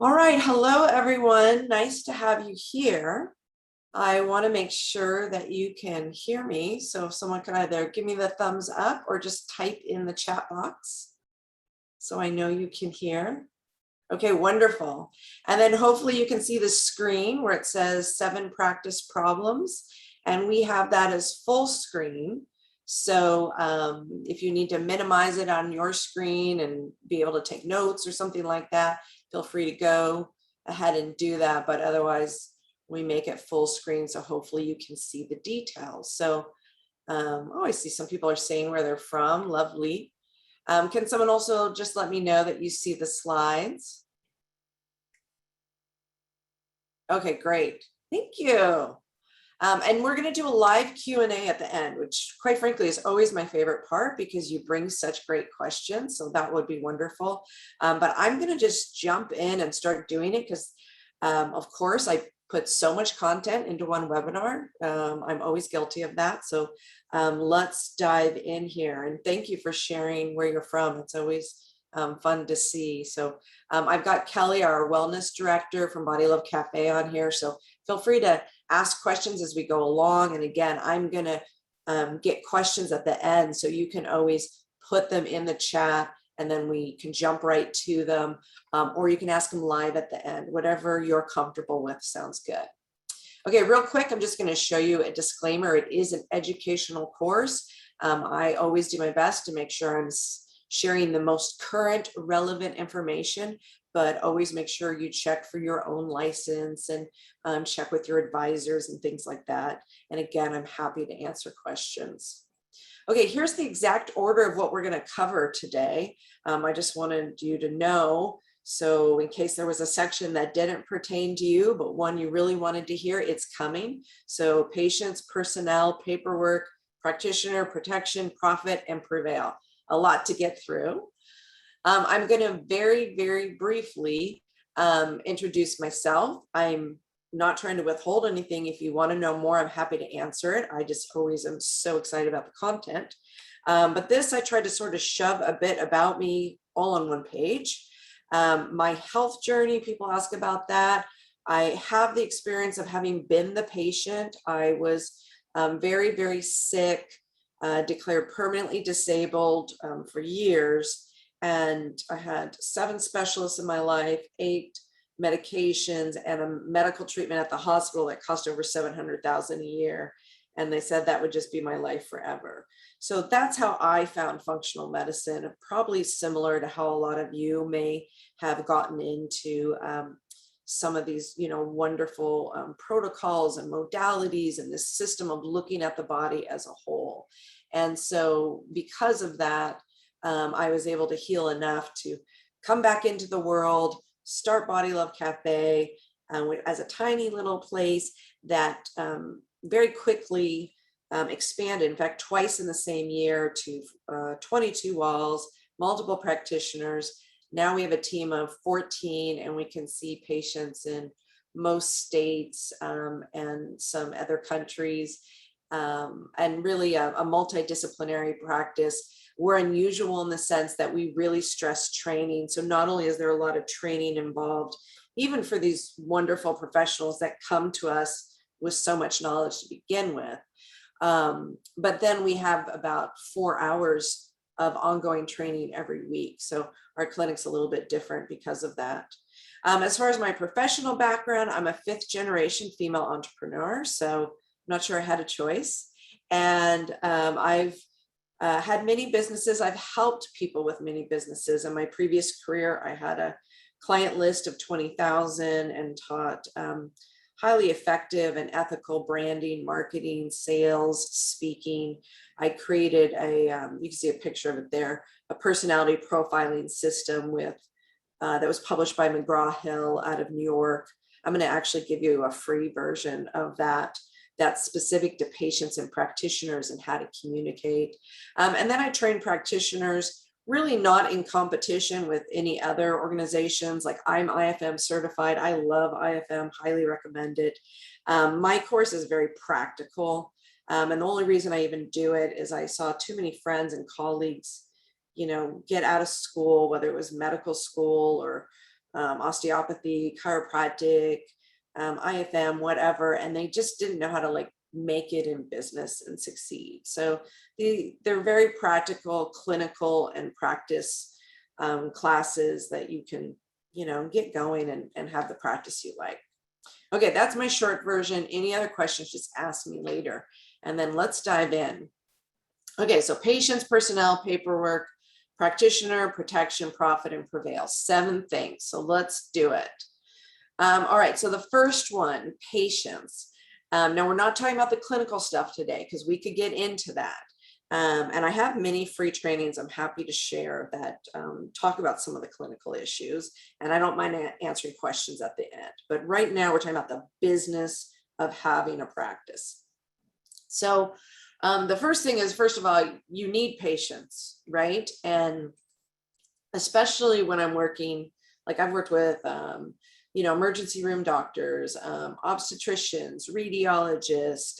All right, hello everyone. Nice to have you here. I want to make sure that you can hear me. So if someone can either give me the thumbs up or just type in the chat box so I know you can hear. Okay, wonderful. And then hopefully you can see the screen where it says 7 practice problems. And we have that as full screen. So if you need to minimize it on your screen and be able to take notes or something like that, feel free to go ahead and do that. But otherwise, we make it full screen. So hopefully you can see the details. So, I see some people are saying where they're from. Lovely. Can someone also just let me know that you see the slides? Okay, great. Thank you. And we're going to do a live Q&A at the end, which quite frankly is always my favorite part because you bring such great questions. So that would be wonderful. But I'm going to just jump in and start doing it because, of course, I put so much content into one webinar. I'm always guilty of that. So let's dive in here. And thank you for sharing where you're from. It's always fun to see. So I've got Kelly, our wellness director from Body Love Cafe on here. So feel free to ask questions as we go along. And again, I'm going to get questions at the end. So you can always put them in the chat and then we can jump right to them. Or you can ask them live at the end, whatever you're comfortable with. Sounds good. Okay, real quick, I'm just going to show you a disclaimer. It is an educational course. I always do my best to make sure I'm sharing the most current relevant information, but always make sure you check for your own license and check with your advisors and things like that. And again, I'm happy to answer questions. Okay, here's the exact order of what we're going to cover today. I just wanted you to know, so in case there was a section that didn't pertain to you, but one you really wanted to hear, it's coming. So patients, personnel, paperwork, practitioner, protection, profit, and prevail. A lot to get through. I'm going to very, very briefly introduce myself. I'm not trying to withhold anything. If you want to know more, I'm happy to answer it. I just always am so excited about the content. But this, I tried to sort of shove a bit about me all on one page. My health journey, people ask about that. I have the experience of having been the patient. I was very, very sick, declared permanently disabled for years. And I had 7 specialists in my life, 8 medications, and a medical treatment at the hospital that cost over $700,000 a year. And they said that would just be my life forever. So that's how I found functional medicine, probably similar to how a lot of you may have gotten into some of these, wonderful protocols and modalities and this system of looking at the body as a whole. And so because of that, I was able to heal enough to come back into the world, start Body Love Cafe as a tiny little place that very quickly expanded, in fact, twice in the same year to 22 walls, multiple practitioners. Now we have a team of 14 and we can see patients in most states and some other countries, and really a multidisciplinary practice. We're unusual in the sense that we really stress training. So not only is there a lot of training involved, even for these wonderful professionals that come to us with so much knowledge to begin with, but then we have about 4 hours of ongoing training every week. So our clinic's a little bit different because of that. As far as my professional background, I'm a 5th generation female entrepreneur. So I'm not sure I had a choice. And I've had many businesses. I've helped people with many businesses. In my previous career, I had a client list of 20,000 and taught highly effective and ethical branding, marketing, sales, speaking. I created you can see a picture of it there, a personality profiling system with that was published by McGraw-Hill out of New York. I'm going to actually give you a free version of that that's specific to patients and practitioners and how to communicate. And then I train practitioners really not in competition with any other organizations. Like I'm IFM certified. I love IFM, highly recommend it. My course is very practical. And the only reason I even do it is I saw too many friends and colleagues, get out of school, whether it was medical school or osteopathy, chiropractic, IFM, whatever, and they just didn't know how to like make it in business and succeed. So they're very practical, clinical, and practice classes that you can, get going and have the practice you like. Okay, that's my short version. Any other questions, just ask me later. And then let's dive in. Okay, so patients, personnel, paperwork, practitioner, protection, profit, and prevail. 7 things. So let's do it. All right, so the first one, patients. Now, we're not talking about the clinical stuff today because we could get into that. And I have many free trainings I'm happy to share that talk about some of the clinical issues. And I don't mind answering questions at the end. But right now, we're talking about the business of having a practice. So the first thing is, first of all, you need patience, right? And especially when I'm working, like I've worked with, emergency room doctors, obstetricians, radiologists,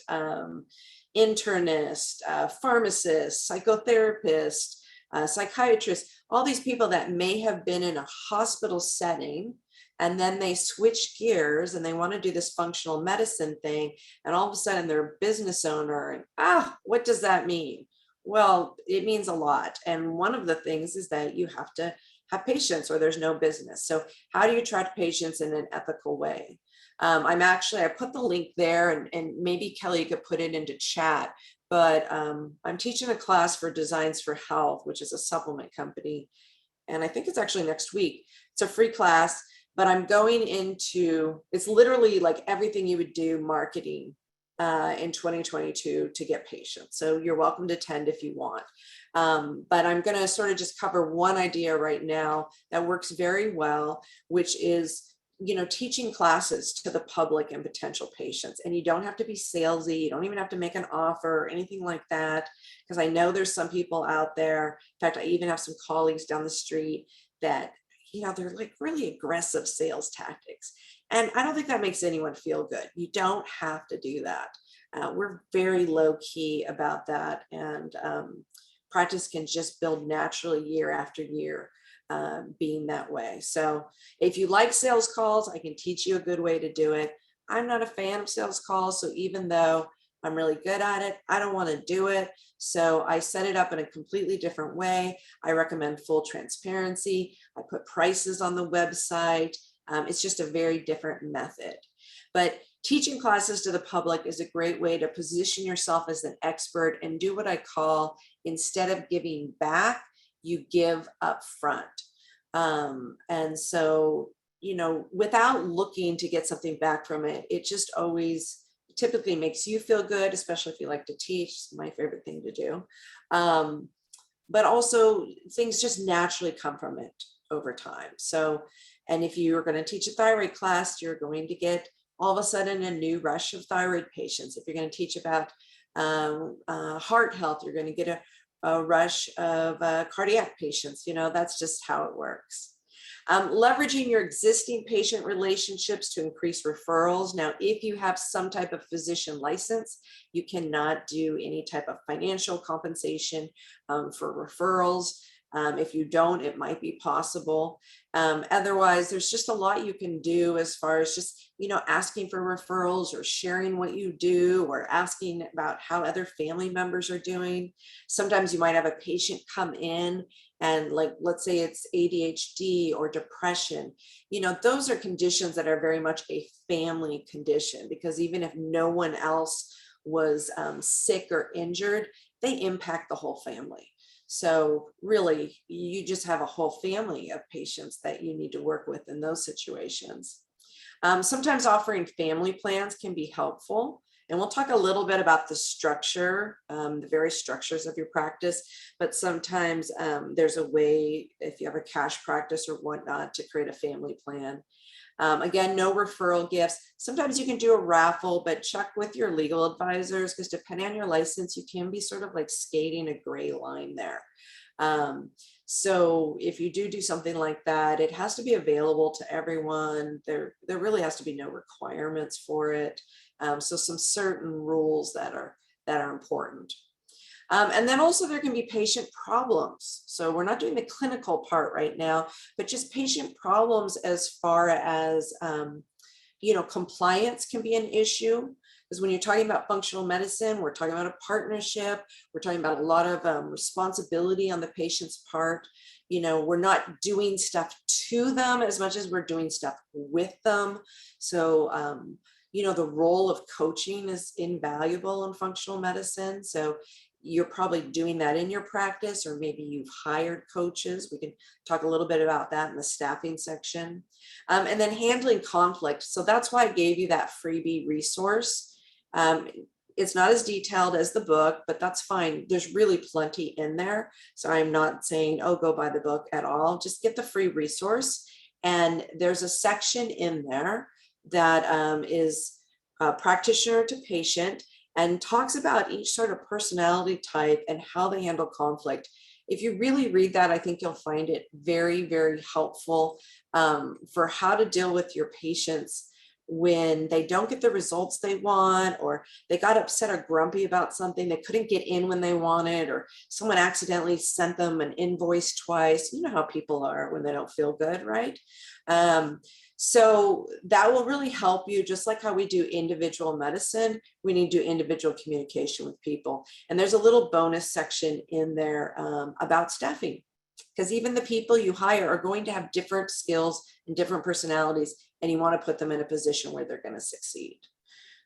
internist, pharmacist, psychotherapist, psychiatrist, all these people that may have been in a hospital setting, and then they switch gears and they want to do this functional medicine thing, and all of a sudden they're a business owner. And what does that mean? Well, it means a lot. And one of the things is that you have to have patience or there's no business. So how do you attract patients in an ethical way? I put the link there, and maybe Kelly could put it into chat, but I'm teaching a class for Designs for Health, which is a supplement company. And I think it's actually next week. It's a free class, but I'm going into, it's literally like everything you would do marketing in 2022 to get patients. So you're welcome to attend if you want. But I'm going to sort of just cover one idea right now that works very well, which is, teaching classes to the public and potential patients. And you don't have to be salesy. You don't even have to make an offer or anything like that. Because I know there's some people out there. In fact, I even have some colleagues down the street that, they're like really aggressive sales tactics. And I don't think that makes anyone feel good. You don't have to do that. We're very low key about that. And practice can just build naturally year after year. Being that way. So if you like sales calls, I can teach you a good way to do it. I'm not a fan of sales calls. So even though I'm really good at it, I don't want to do it. So I set it up in a completely different way. I recommend full transparency. I put prices on the website. It's just a very different method. But teaching classes to the public is a great way to position yourself as an expert and do what I call, instead of giving back, you give up front. And so, without looking to get something back from it, it just always typically makes you feel good, especially if you like to teach. It's my favorite thing to do. But also things just naturally come from it over time. So, and if you are going to teach a thyroid class, you're going to get all of a sudden a new rush of thyroid patients. If you're going to teach about heart health, you're going to get a rush of cardiac patients. That's just how it works. Leveraging your existing patient relationships to increase referrals. Now, if you have some type of physician license, you cannot do any type of financial compensation for referrals. If you don't, it might be possible. Otherwise, there's just a lot you can do as far as just, asking for referrals or sharing what you do or asking about how other family members are doing. Sometimes you might have a patient come in and, like, let's say it's ADHD or depression. Those are conditions that are very much a family condition, because even if no one else was sick or injured, they impact the whole family. So really, you just have a whole family of patients that you need to work with in those situations. Sometimes offering family plans can be helpful. And we'll talk a little bit about the structure, the various structures of your practice, but sometimes there's a way, if you have a cash practice or whatnot, to create a family plan. Again, no referral gifts. Sometimes you can do a raffle, but check with your legal advisors, because depending on your license, you can be sort of like skating a gray line there. So if you do something like that, it has to be available to everyone. There really has to be no requirements for it. So some certain rules that are important. And then also there can be patient problems. So we're not doing the clinical part right now, but just patient problems as far as, compliance can be an issue. Because when you're talking about functional medicine, we're talking about a partnership. We're talking about a lot of responsibility on the patient's part. We're not doing stuff to them as much as we're doing stuff with them. So, the role of coaching is invaluable in functional medicine. So you're probably doing that in your practice, or maybe you've hired coaches. We can talk a little bit about that in the staffing section. And then handling conflict. So that's why I gave you that freebie resource. It's not as detailed as the book, but that's fine. There's really plenty in there. So I'm not saying, oh, go buy the book at all. Just get the free resource. And there's a section in there that is practitioner to patient, and talks about each sort of personality type and how they handle conflict. If you really read that, I think you'll find it very, very helpful for how to deal with your patients when they don't get the results they want, or they got upset or grumpy about something, they couldn't get in when they wanted, or someone accidentally sent them an invoice twice. You know how people are when they don't feel good, right? So that will really help you. Just like how we do individual medicine, we need to do individual communication with people. And there's a little bonus section in there about staffing, because even the people you hire are going to have different skills and different personalities, and you want to put them in a position where they're going to succeed.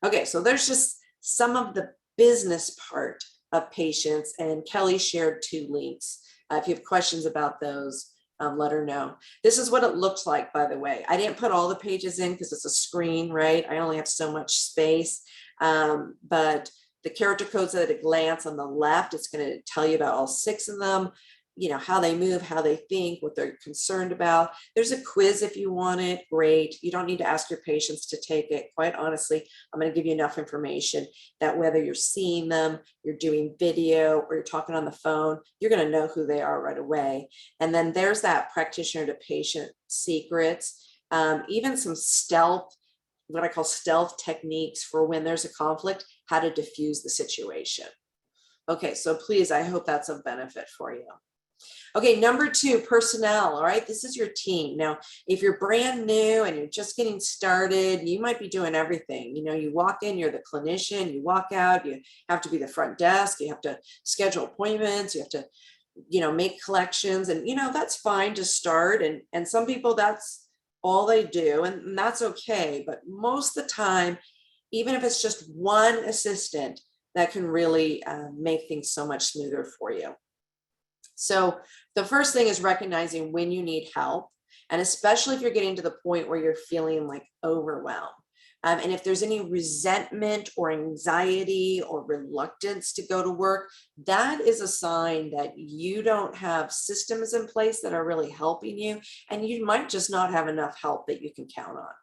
Okay, so there's just some of the business part of patients, and Kelly shared 2 links. If you have questions about those, let her know. This is what it looks like, by the way. I didn't put all the pages in because it's a screen, right? I only have so much space, but the character codes at a glance on the left, it's going to tell you about all 6 of them, how they move, how they think, what they're concerned about. There's a quiz if you want it, great. You don't need to ask your patients to take it. Quite honestly, I'm going to give you enough information that whether you're seeing them, you're doing video, or you're talking on the phone, you're going to know who they are right away. And then there's that practitioner to patient secrets, even some stealth, what I call stealth techniques for when there's a conflict, how to diffuse the situation. Okay, so please, I hope that's of benefit for you. Okay, number 2, personnel. All right, this is your team. Now, if you're brand new and you're just getting started, you might be doing everything. You walk in, you're the clinician, you walk out, you have to be the front desk, you have to schedule appointments, you have to, make collections, and, that's fine to start. And some people, that's all they do, and that's okay. But most of the time, even if it's just one assistant, that can really make things so much smoother for you. So the first thing is recognizing when you need help, and especially if you're getting to the point where you're feeling like overwhelmed. And if there's any resentment or anxiety or reluctance to go to work, that is a sign that you don't have systems in place that are really helping you. And you might just not have enough help that you can count on,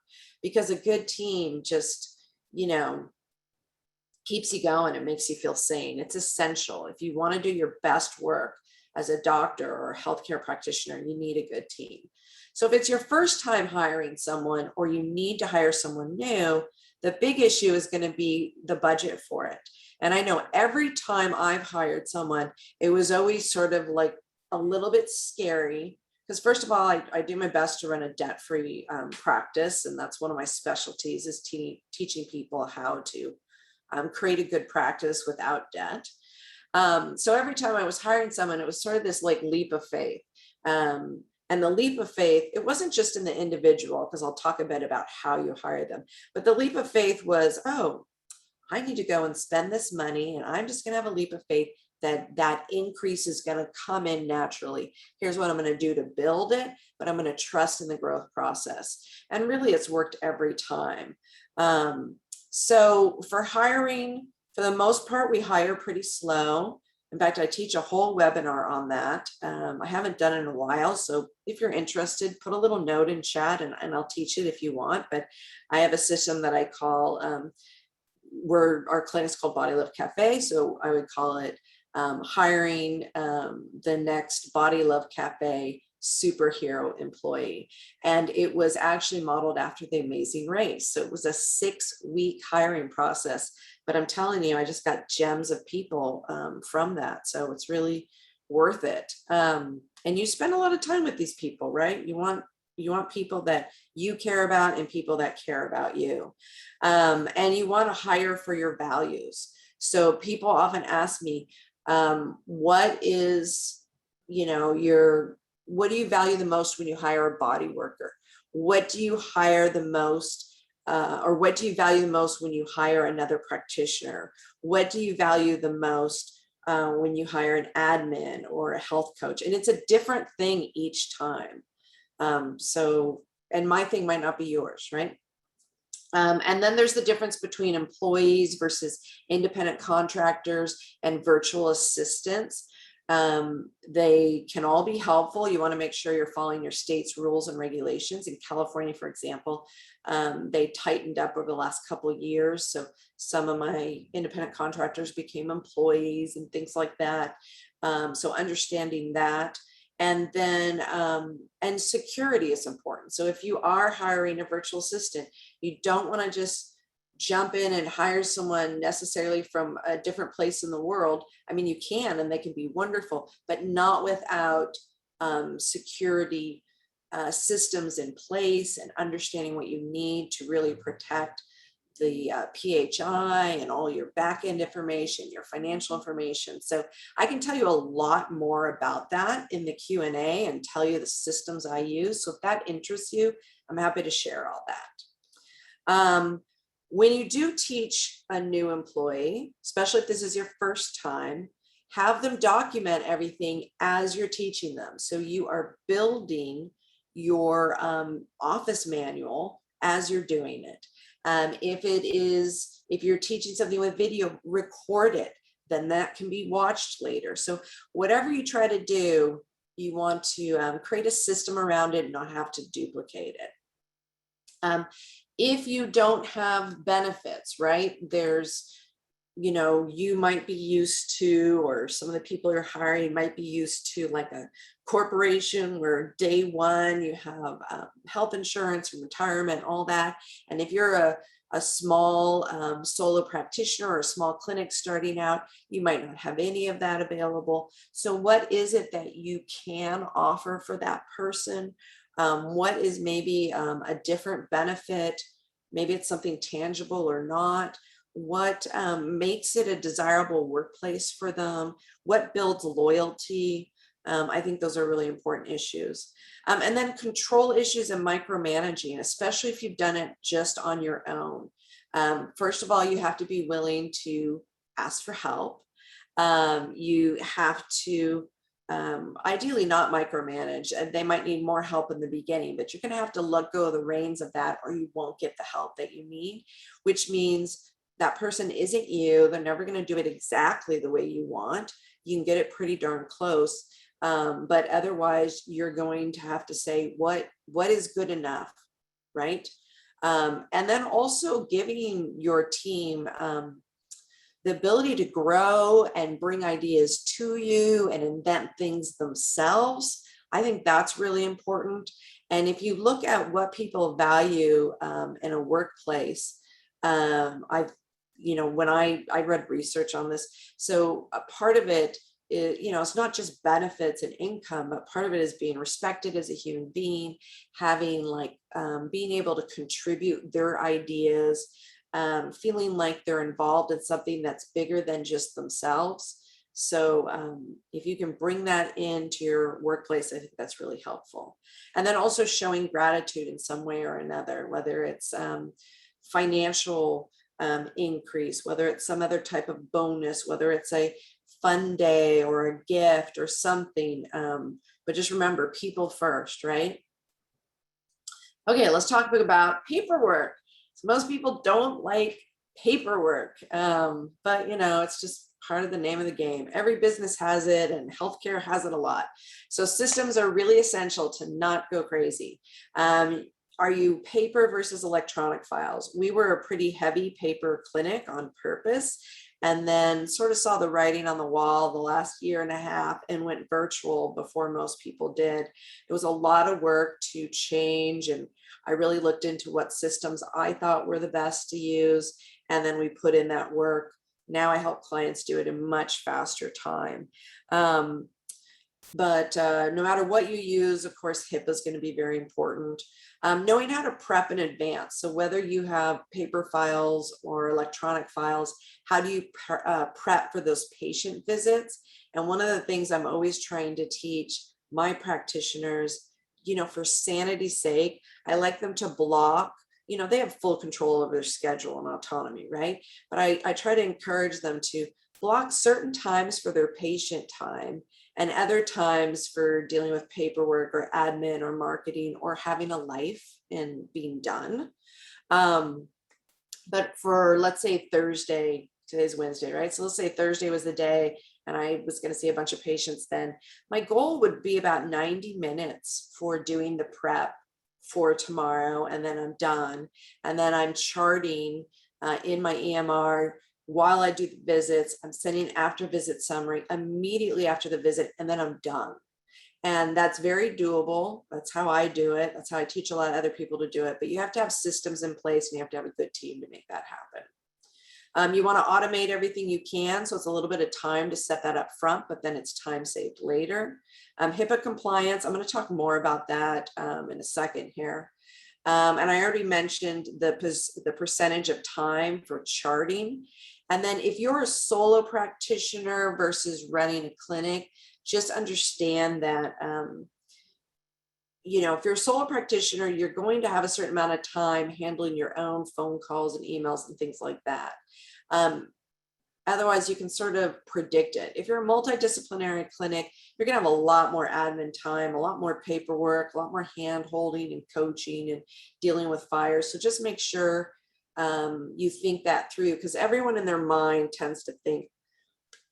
because a good team just, keeps you going and makes you feel sane. It's essential. If you want to do your best work as a doctor or a healthcare practitioner, you need a good team. So if it's your first time hiring someone, or you need to hire someone new, the big issue is going to be the budget for it. And I know every time I've hired someone, it was always sort of like a little bit scary, because first of all, I do my best to run a debt-free practice. And that's one of my specialties, is teaching people how to create a good practice without debt. So every time I was hiring someone, it was sort of this like leap of faith. And the leap of faith, it wasn't just in the individual, because I'll talk a bit about how you hire them. But the leap of faith was, oh, I need to go and spend this money, and I'm just going to have a leap of faith that that increase is going to come in naturally. Here's what I'm going to do to build it, but I'm going to trust in the growth process. And really, it's worked every time. So for hiring, for the most part, we hire pretty slow. In fact, I teach a whole webinar on that. I haven't done it in a while. So if you're interested, put a little note in chat and I'll teach it if you want. But I have a system that I call, our clinic's called Body Love Cafe. So I would call it hiring the next Body Love Cafe superhero employee. And it was actually modeled after The Amazing Race. So it was a 6-week hiring process. But I'm telling you, I just got gems of people from that. So it's really worth it. And you spend a lot of time with these people, right? You want people that you care about and people that care about you. And you want to hire for your values. So people often ask me, what is, what do you value the most when you hire a body worker? What do you hire the most, or what do you value the most when you hire another practitioner? What do you value the most when you hire an admin or a health coach? And it's a different thing each time. And my thing might not be yours, right? And then there's the difference between employees versus independent contractors and virtual assistants. They can all be helpful. You want to make sure you're following your state's rules and regulations. In California, for example, they tightened up over the last couple of years. So some of my independent contractors became employees and things like that. So understanding that. And then, and security is important. So if you are hiring a virtual assistant, you don't want to just jump in and hire someone necessarily from a different place in the world. I mean, you can, and they can be wonderful, but not without security systems in place and understanding what you need to really protect the PHI and all your back-end information, your financial information. So I can tell you a lot more about that in the Q&A and tell you the systems I use. So if that interests you, I'm happy to share all that. When you do teach a new employee, especially if this is your first time, have them document everything as you're teaching them. So you are building your office manual as you're doing it. If you're teaching something with video, record it, then that can be watched later. So whatever you try to do, you want to create a system around it and not have to duplicate it. If you don't have benefits, right, you might be used to, or some of the people you're hiring might be used to, like a corporation where day one you have health insurance and retirement, all that. And if you're a small solo practitioner or a small clinic starting out, you might not have any of that available. So what is it that you can offer for that person? What is maybe a different benefit? Maybe it's something tangible or not. What makes it a desirable workplace for them? What builds loyalty? I think those are really important issues. And then control issues and micromanaging, especially if you've done it just on your own. First of all, you have to be willing to ask for help. You have to ideally not micromanage. They might need more help in the beginning, but you're going to have to let go of the reins of that, or you won't get the help that you need, which means that person isn't you. They're never going to do it exactly the way you want. You can get it pretty darn close. But otherwise you're going to have to say what is good enough, right? And then also giving your team the ability to grow and bring ideas to you and invent things themselves. I think that's really important. And if you look at what people value in a workplace, when I read research on this, so a part of it is, it's not just benefits and income, but part of it is being respected as a human being, having being able to contribute their ideas, feeling like they're involved in something that's bigger than just themselves. So if you can bring that into your workplace, I think that's really helpful. And then also showing gratitude in some way or another, whether it's financial increase, whether it's some other type of bonus, whether it's a fun day or a gift or something. But just remember, people first, right? Okay, let's talk about paperwork. So most people don't like paperwork, but it's just part of the name of the game. Every business has it, and healthcare has it a lot. So systems are really essential to not go crazy. Are you paper versus electronic files? We were a pretty heavy paper clinic on purpose. and then sort of saw the writing on the wall the last year and a half and went virtual before most people did. It was a lot of work to change, and I really looked into what systems I thought were the best to use, and then we put in that work. Now I help clients do it in much faster time. But no matter what you use, of course, HIPAA is going to be very important. Knowing how to prep in advance. So whether you have paper files or electronic files, how do you prep for those patient visits? And one of the things I'm always trying to teach my practitioners, for sanity's sake, I like them to block. They have full control over their schedule and autonomy, right? But I try to encourage them to block certain times for their patient time and other times for dealing with paperwork or admin or marketing or having a life and being done. But for, let's say, Thursday, today's Wednesday, right? So let's say Thursday was the day and I was going to see a bunch of patients then. My goal would be about 90 minutes for doing the prep for tomorrow, and then I'm done. And then I'm charting in my EMR while I do the visits. I'm sending after visit summary immediately after the visit, and then I'm done. And that's very doable. That's how I do it. That's how I teach a lot of other people to do it. But you have to have systems in place, and you have to have a good team to make that happen. You want to automate everything you can. So it's a little bit of time to set that up front, but then it's time saved later. HIPAA compliance, I'm going to talk more about that in a second here. And I already mentioned the percentage of time for charting. And then if you're a solo practitioner versus running a clinic, just understand that, if you're a solo practitioner, you're going to have a certain amount of time handling your own phone calls and emails and things like that. Otherwise, you can sort of predict it. If you're a multidisciplinary clinic, you're going to have a lot more admin time, a lot more paperwork, a lot more hand holding and coaching and dealing with fires. So just make sure you think that through, because everyone in their mind tends to think,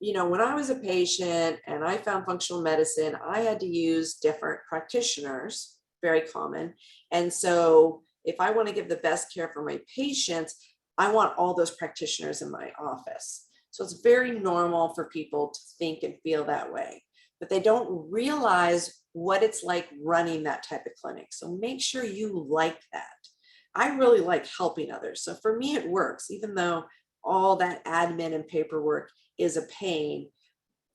when I was a patient and I found functional medicine, I had to use different practitioners, very common. And so if I want to give the best care for my patients, I want all those practitioners in my office. So it's very normal for people to think and feel that way, but they don't realize what it's like running that type of clinic. So make sure you like that. I really like helping others. So for me, it works, even though all that admin and paperwork is a pain.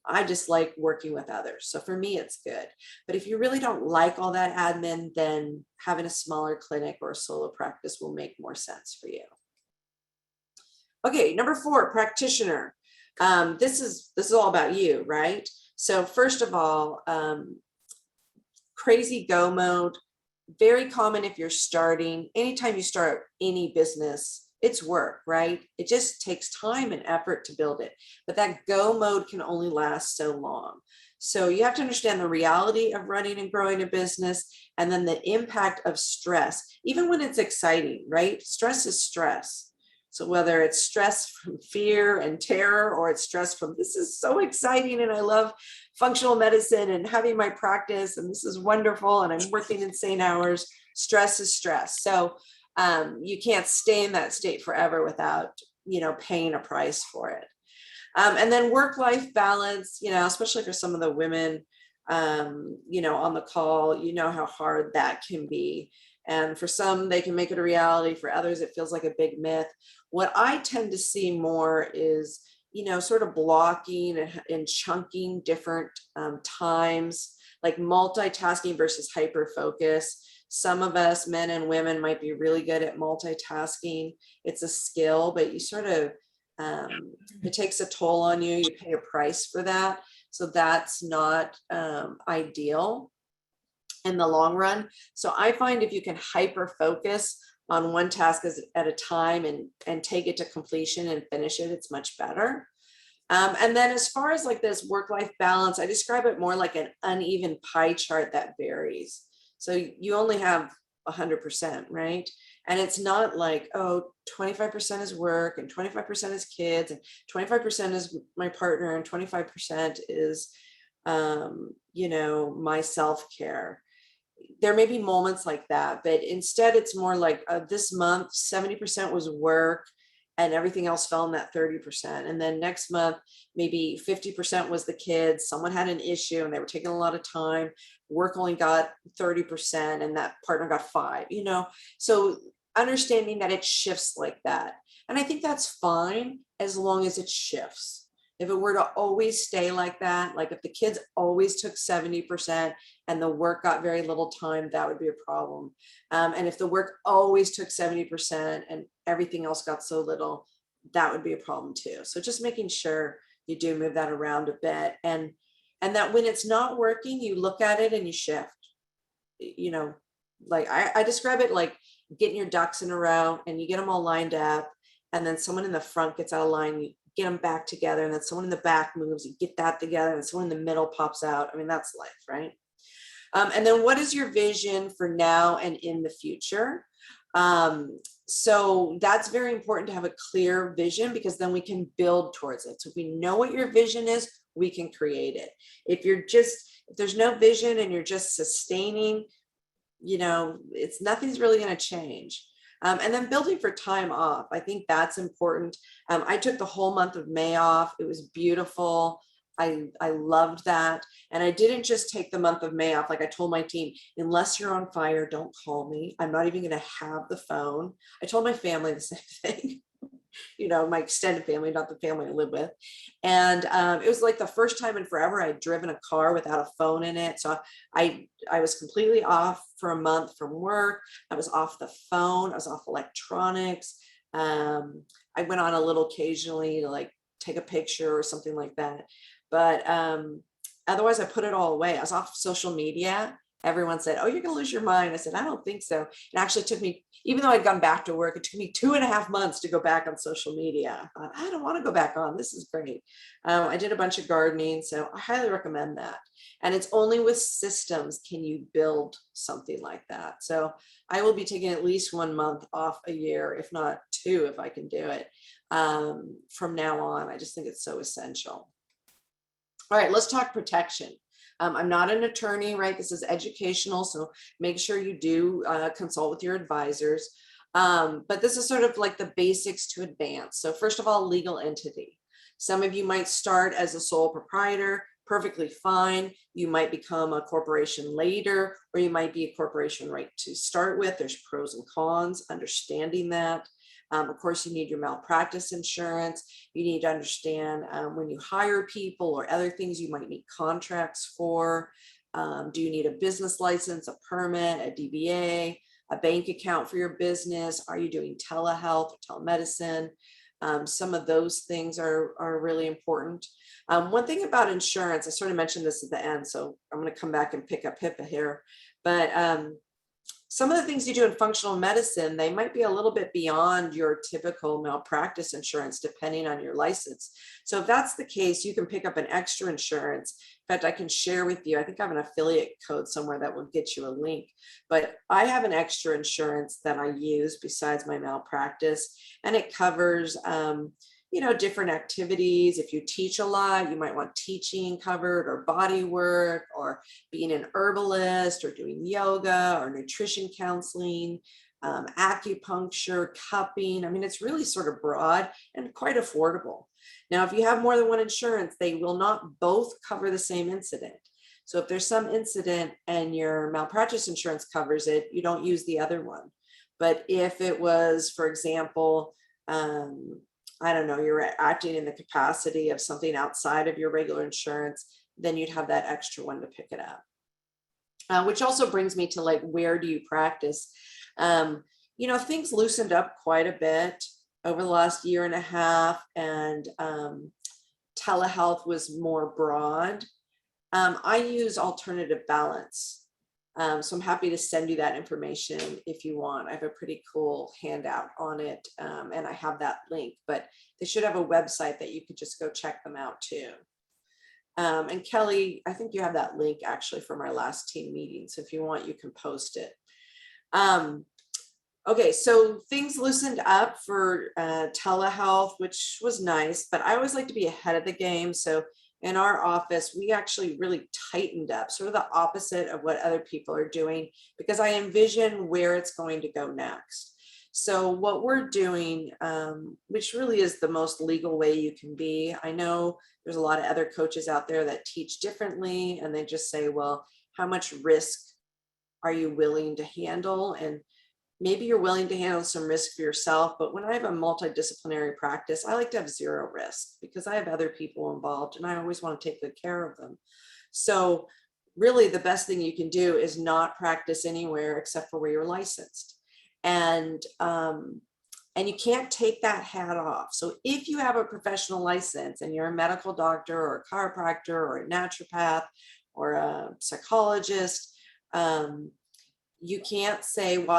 I just like working with others. So for me, it's good. But if you really don't like all that admin, then having a smaller clinic or a solo practice will make more sense for you. Okay, number 4, practitioner. This is all about you, right? So first of all, crazy go mode, very common if you're starting. Anytime you start any business, it's work, right? It just takes time and effort to build it. But that go mode can only last so long. So you have to understand the reality of running and growing a business, and then the impact of stress, even when it's exciting, right? Stress is stress. So whether it's stress from fear and terror, or it's stress from, this is so exciting and I love functional medicine and having my practice and this is wonderful and I'm working insane hours, stress is stress. So you can't stay in that state forever without, paying a price for it. And then work-life balance, especially for some of the women, on the call, how hard that can be. And for some, they can make it a reality. For others, it feels like a big myth. What I tend to see more is, sort of blocking and chunking different times, like multitasking versus hyper focus. Some of us, men and women, might be really good at multitasking. It's a skill, but you sort of, it takes a toll on you. You pay a price for that. So that's not ideal in the long run. So I find if you can hyper focus on one task at a time and take it to completion and finish it, it's much better. And then as far as like this work-life balance, I describe it more like an uneven pie chart that varies. So you only have 100%, right? And it's not like, 25% is work and 25% is kids and 25% is my partner and 25% is, my self-care. There may be moments like that, but instead it's more like this month, 70% was work and everything else fell in that 30%. And then next month, maybe 50% was the kids. Someone had an issue and they were taking a lot of time. Work only got 30% and that partner got 5, you know? So understanding that it shifts like that. And I think that's fine as long as it shifts. If it were to always stay like that, like if the kids always took 70% and the work got very little time, that would be a problem. And if the work always took 70% and everything else got so little, that would be a problem too. So just making sure you do move that around a bit, and that when it's not working, you look at it and you shift. You know, like I describe it like getting your ducks in a row and you get them all lined up, and then someone in the front gets out of line, you get them back together, and then someone in the back moves, you get that together, and someone in the middle pops out. I mean, that's life, right? And then what is your vision for now and in the future? So that's very important to have a clear vision, because then we can build towards it. So if we know what your vision is, we can create it. If there's no vision and you're just sustaining, you know, nothing's really going to change. And then building for time off. I think that's important. I took the whole month of May off. It was beautiful. I loved that. And I didn't just take the month of May off. Like I told my team, unless you're on fire, don't call me. I'm not even going to have the phone. I told my family the same thing. You know, my extended family, not the family I live with. And it was like the first time in forever I'd driven a car without a phone in it. So I was completely off for a month from work. I was off the phone. I was off electronics. I went on a little occasionally to like take a picture or something like that. But otherwise I put it all away. I was off social media. Everyone said, oh, you're going to lose your mind. I said, I don't think so. It actually took me, even though I'd gone back to work, it took me 2.5 months to go back on social media. I thought, I don't want to go back on. This is great. I did a bunch of gardening, so I highly recommend that. And it's only with systems can you build something like that. So I will be taking at least 1 month off a year, if not 2, if I can do it from now on. I just think it's so essential. All right, let's talk protection. I'm not an attorney, right? This is educational, so make sure you do consult with your advisors. But this is sort of like the basics to advance. So first of all, legal entity. Some of you might start as a sole proprietor, perfectly fine. You might become a corporation later, or you might be a corporation right to start with. There's pros and cons, understanding that. Of course, you need your malpractice insurance. You need to understand when you hire people or other things you might need contracts for. Do you need a business license, a permit, a DBA, a bank account for your business? Are you doing telehealth or telemedicine? Some of those things are really important. One thing about insurance, I sort of mentioned this at the end, so I'm going to come back and pick up HIPAA here, but some of the things you do in functional medicine, they might be a little bit beyond your typical malpractice insurance, depending on your license. So if that's the case, you can pick up an extra insurance. In fact, I can share with you, I think I have an affiliate code somewhere that will get you a link, but I have an extra insurance that I use besides my malpractice, and it covers, you know, different activities. If you teach a lot, you might want teaching covered, or body work, or being an herbalist, or doing yoga, or nutrition counseling, acupuncture, cupping. I mean, it's really sort of broad and quite affordable. Now, if you have more than one insurance, they will not both cover the same incident. So if there's some incident and your malpractice insurance covers it, you don't use the other one. But if it was, for example, I don't know, you're acting in the capacity of something outside of your regular insurance, then you'd have that extra one to pick it up. Which also brings me to like, where do you practice? You know, things loosened up quite a bit over the last 1.5 years, and telehealth was more broad. I use alternative balance. So I'm happy to send you that information if you want. I have a pretty cool handout on it, and I have that link, but they should have a website that you could just go check them out too. And Kelly, I think you have that link actually from our last team meeting. So if you want, you can post it. Okay, so things loosened up for telehealth, which was nice, but I always like to be ahead of the game. So in our office, we actually really tightened up, sort of the opposite of what other people are doing, because I envision where it's going to go next. So what we're doing, which really is the most legal way you can be. I know there's a lot of other coaches out there that teach differently, and they just say, well, how much risk are you willing to handle? And maybe you're willing to handle some risk for yourself, but when I have a multidisciplinary practice, I like to have zero risk because I have other people involved and I always want to take good care of them. So really the best thing you can do is not practice anywhere except for where you're licensed. And you can't take that hat off. So if you have a professional license and you're a medical doctor or a chiropractor or a naturopath or a psychologist, you can't say, well,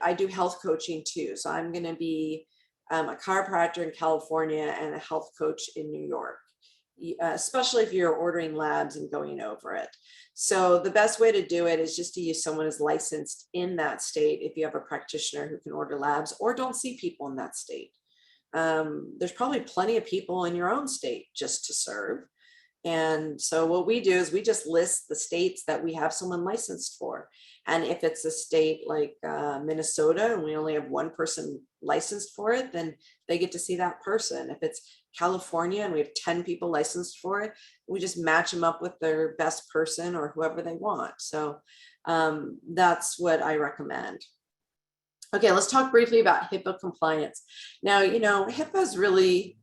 I do health coaching too. So I'm going to be a chiropractor in California and a health coach in New York, especially if you're ordering labs and going over it. So the best way to do it is just to use someone who's licensed in that state. If you have a practitioner who can order labs or don't see people in that state. There's probably plenty of people in your own state just to serve. And so what we do is we just list the states that we have someone licensed for. And if it's a state like Minnesota and we only have one person licensed for it, then they get to see that person. If it's California and we have 10 people licensed for it, we just match them up with their best person or whoever they want. So that's what I recommend. Okay, let's talk briefly about HIPAA compliance. Now, HIPAA is really,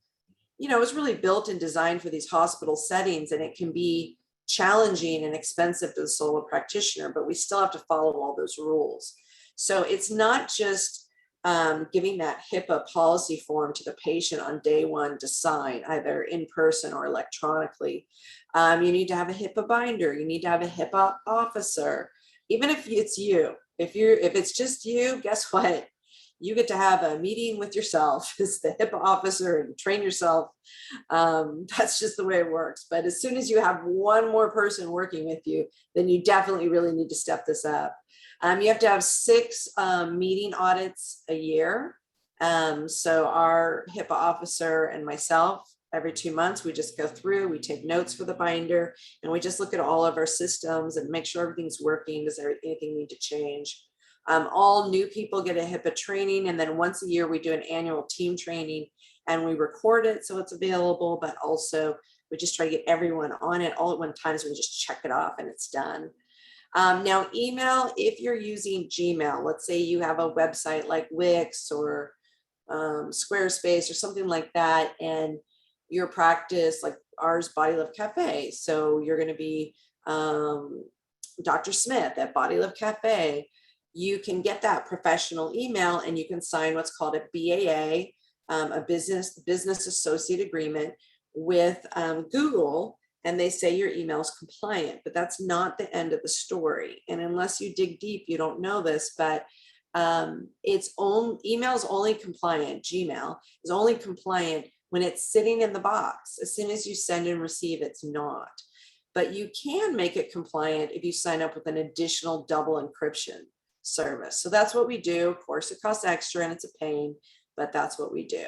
it's really built and designed for these hospital settings, and it can be challenging and expensive to the solo practitioner, but we still have to follow all those rules. So it's not just giving that HIPAA policy form to the patient on day one to sign, either in person or electronically. You need to have a HIPAA binder. You need to have a HIPAA officer. Even if it's you, if it's just you, guess what? You get to have a meeting with yourself as the HIPAA officer and train yourself. That's just the way it works. But as soon as you have one more person working with you, then you definitely really need to step this up. You have to have 6 meeting audits a year. So our HIPAA officer and myself, every 2 months, we just go through, we take notes for the binder, and we just look at all of our systems and make sure everything's working. Does anything need to change? All new people get a HIPAA training, and then once a year we do an annual team training and we record it so it's available, but also we just try to get everyone on it all at one time so we just check it off and it's done. Now email, if you're using Gmail, let's say you have a website like Wix or Squarespace or something like that, and your practice, like ours, Body Love Cafe. So you're going to be Dr. Smith at Body Love Cafe. You can get that professional email and you can sign what's called a BAA, a business associate agreement with Google, and they say your email is compliant, but that's not the end of the story. And unless you dig deep, you don't know this, but email is only compliant. Gmail is only compliant when it's sitting in the box. As soon as you send and receive, it's not. But you can make it compliant if you sign up with an additional double encryption service. So that's what we do. Of course, it costs extra and it's a pain, but that's what we do.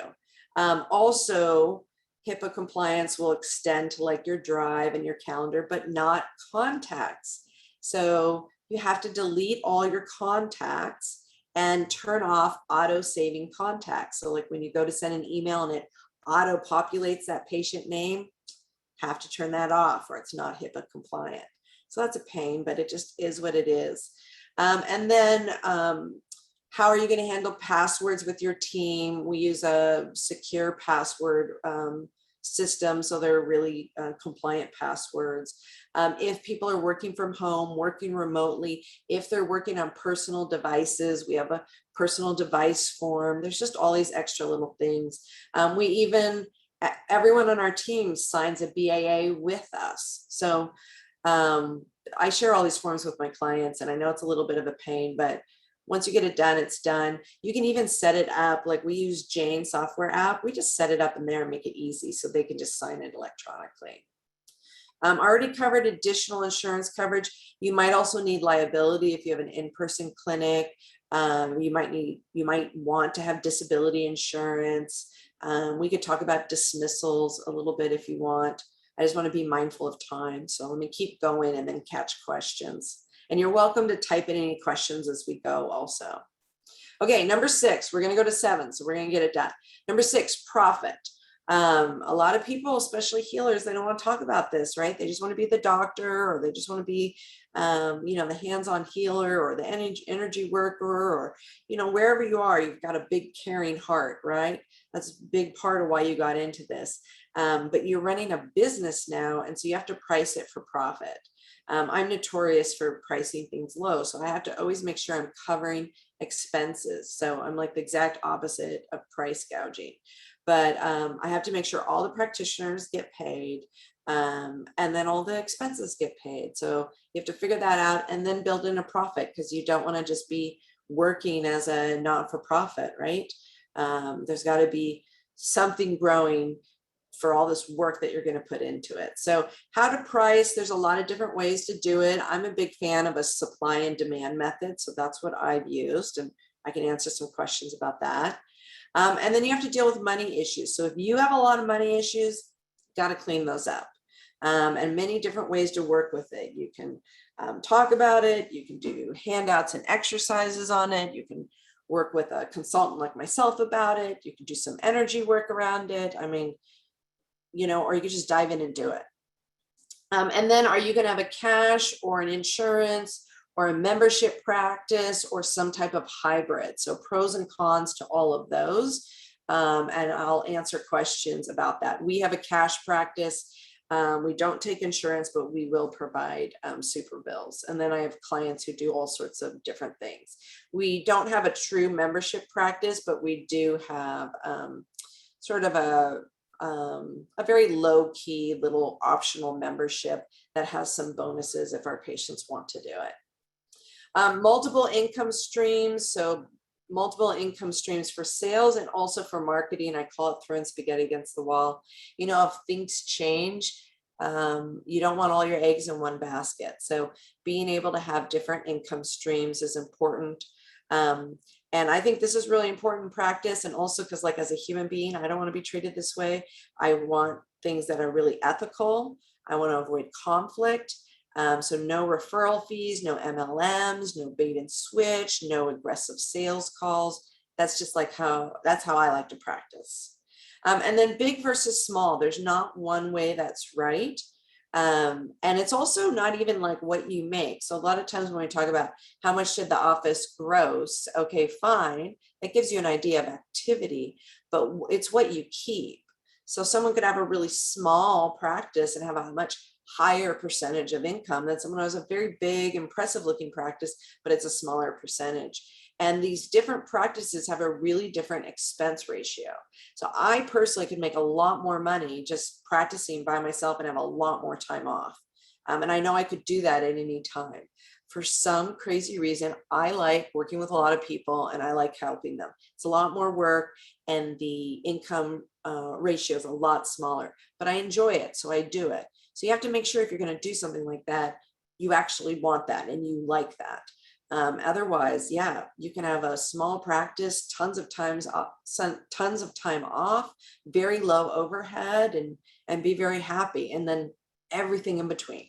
Also, HIPAA compliance will extend to like your drive and your calendar, but not contacts. So you have to delete all your contacts and turn off auto saving contacts. So like when you go to send an email and it auto populates that patient name, have to turn that off or it's not HIPAA compliant. So that's a pain, but it just is what it is. And then how are you going to handle passwords with your team? We use a secure password system, so they're really compliant passwords. If people are working from home, working remotely, if they're working on personal devices, we have a personal device form. There's just all these extra little things. Everyone on our team signs a BAA with us. So I share all these forms with my clients, and I know it's a little bit of a pain, but once you get it done, it's done. You can even set it up, like we use Jane software app. We just set it up in there and make it easy so they can just sign it electronically. Already covered additional insurance coverage. You might also need liability if you have an in-person clinic. You might want to have disability insurance. We could talk about dismissals a little bit if you want. I just want to be mindful of time. So let me keep going and then catch questions. And you're welcome to type in any questions as we go also. Okay, number 6, we're going to go to 7, so we're going to get it done. Number 6, profit. A lot of people, especially healers, they don't want to talk about this, right? They just want to be the doctor, or they just want to be, the hands-on healer, or the energy worker, or, wherever you are, you've got a big caring heart, right? That's a big part of why you got into this. But you're running a business now, and so you have to price it for profit. I'm notorious for pricing things low, so I have to always make sure I'm covering expenses. So I'm like the exact opposite of price gouging. But I have to make sure all the practitioners get paid, and then all the expenses get paid. So you have to figure that out and then build in a profit, because you don't want to just be working as a not-for-profit, right? There's got to be something growing for all this work that you're going to put into it. So how to price, there's a lot of different ways to do it. I'm a big fan of a supply and demand method. So that's what I've used, and I can answer some questions about that. And then you have to deal with money issues. So if you have a lot of money issues, got to clean those up. And many different ways to work with it. You can talk about it. You can do handouts and exercises on it. You can work with a consultant like myself about it. You can do some energy work around it. I mean, or you can just dive in and do it. And then are you going to have a cash or an insurance or a membership practice or some type of hybrid? So pros and cons to all of those. And I'll answer questions about that. We have a cash practice. We don't take insurance, but we will provide super bills. And then I have clients who do all sorts of different things. We don't have a true membership practice, but we do have sort of a very low-key little optional membership that has some bonuses if our patients want to do it. Multiple income streams. So multiple income streams for sales and also for marketing. I call it throwing spaghetti against the wall. If things change, you don't want all your eggs in one basket. So being able to have different income streams is important. And I think this is really important in practice. And also because, like, as a human being, I don't want to be treated this way. I want things that are really ethical. I want to avoid conflict. So no referral fees, no MLMs, no bait and switch, no aggressive sales calls. That's just like that's how I like to practice. And then big versus small. There's not one way that's right. And it's also not even like what you make. So a lot of times when we talk about how much did the office gross, okay, fine. That gives you an idea of activity, but it's what you keep. So someone could have a really small practice and have a much higher percentage of income than someone who has a very big, impressive looking practice, but it's a smaller percentage. And these different practices have a really different expense ratio. So I personally could make a lot more money just practicing by myself and have a lot more time off. And I know I could do that at any time. For some crazy reason, I like working with a lot of people and I like helping them. It's a lot more work and the income ratio is a lot smaller, but I enjoy it, so I do it. So you have to make sure if you're going to do something like that, you actually want that and you like that. Otherwise, yeah, you can have a small practice, tons of time off, very low overhead, and be very happy, and then everything in between.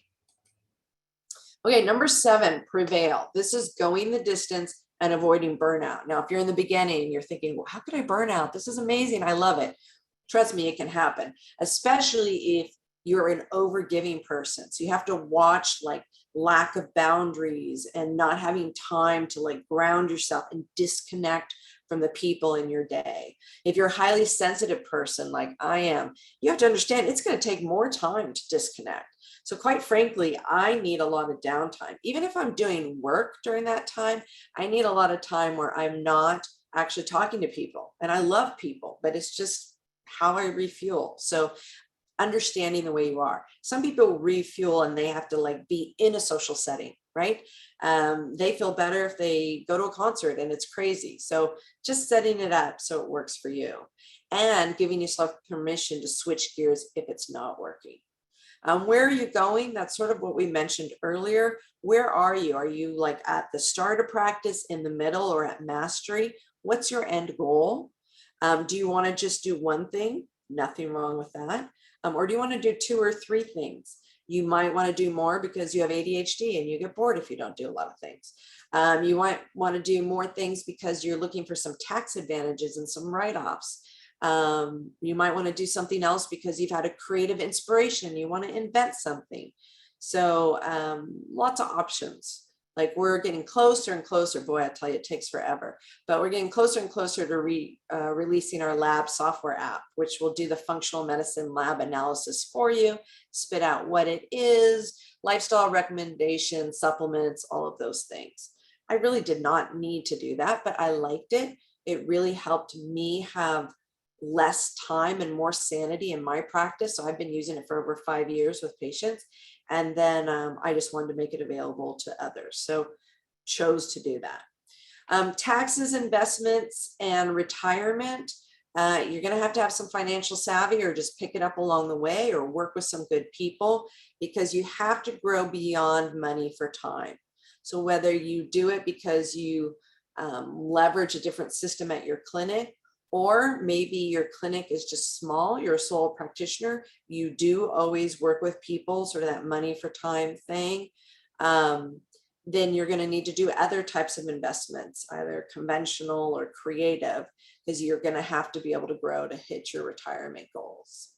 Okay, number 7, prevail. This is going the distance and avoiding burnout. Now, if you're in the beginning, you're thinking, well, how could I burn out? This is amazing. I love it. Trust me, it can happen, especially if you're an overgiving person. So you have to watch like lack of boundaries and not having time to like ground yourself and disconnect from the people in your day. If you're a highly sensitive person like I am, you have to understand it's going to take more time to disconnect. So quite frankly, I need a lot of downtime. Even if I'm doing work during that time, I need a lot of time where I'm not actually talking to people. And I love people, but it's just how I refuel. So understanding the way you are. Some people refuel and they have to like be in a social setting, right? They feel better if they go to a concert and it's crazy. So just setting it up so it works for you and giving yourself permission to switch gears if it's not working. Where are you going? That's sort of what we mentioned earlier. Where are you? Are you like at the start of practice, in the middle, or at mastery? What's your end goal? Do you want to just do one thing? Nothing wrong with that. Or do you want to do 2 or 3 things? You might want to do more because you have ADHD and you get bored if you don't do a lot of things. You might want to do more things because you're looking for some tax advantages and some write-offs. You might want to do something else because you've had a creative inspiration. You want to invent something. So lots of options. Like we're getting closer and closer. Boy, I tell you, it takes forever. But we're getting closer and closer to releasing our lab software app, which will do the functional medicine lab analysis for you, spit out what it is, lifestyle recommendations, supplements, all of those things. I really did not need to do that, but I liked it. It really helped me have less time and more sanity in my practice. So I've been using it for over 5 years with patients. And then I just wanted to make it available to others. So chose to do that. Taxes, investments, and retirement. You're going to have some financial savvy, or just pick it up along the way, or work with some good people, because you have to grow beyond money for time. So whether you do it because you leverage a different system at your clinic, or maybe your clinic is just small, you're a sole practitioner, you do always work with people, sort of that money for time thing, then you're going to need to do other types of investments, either conventional or creative, because you're going to have to be able to grow to hit your retirement goals.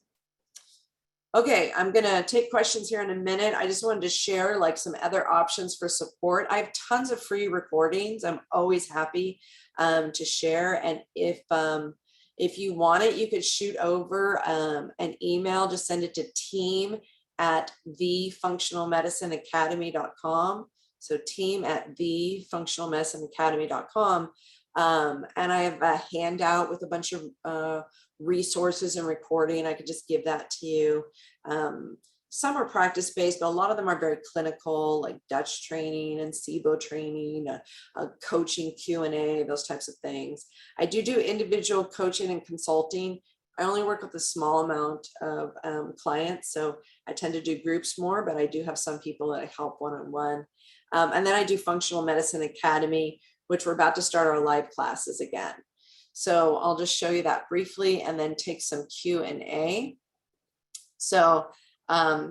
Okay, I'm going to take questions here in a minute. I just wanted to share like some other options for support. I have tons of free recordings. I'm always happy to share. And if you want it, you could shoot over an email. Just send it to team@thefunctionalmedicineacademy.com. So team@thefunctionalmedicineacademy.com. And I have a handout with a bunch of resources and recording. I could just give that to you. Some are practice-based, but a lot of them are very clinical, like Dutch training and SIBO training, coaching Q&A, those types of things. I do individual coaching and consulting. I only work with a small amount of clients, so I tend to do groups more, but I do have some people that I help one-on-one. And then I do Functional Medicine Academy, which we're about to start our live classes again. So I'll just show you that briefly and then take some Q&A. So